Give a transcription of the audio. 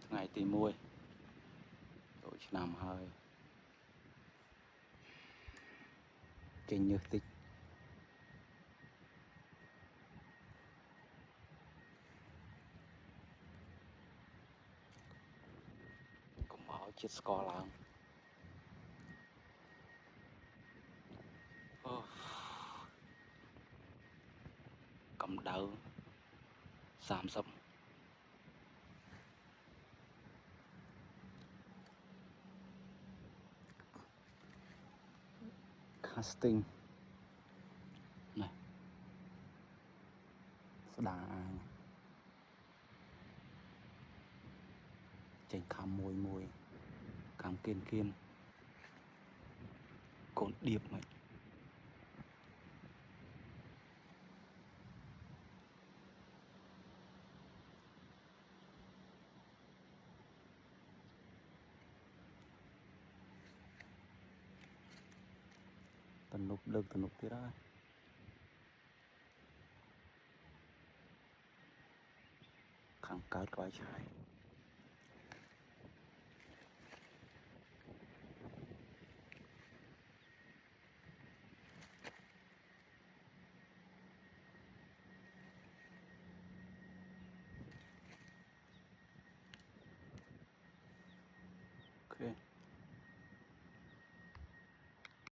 ngày tí muôi đổi năm hơi kinh như tích cũng họ chết score lắm cầm đầu giảm sập casting này đã chành khám mùi mùi khám kiên kiên cồn điệp mày tần nục được tần nục thế đó kháng cao quái trái ok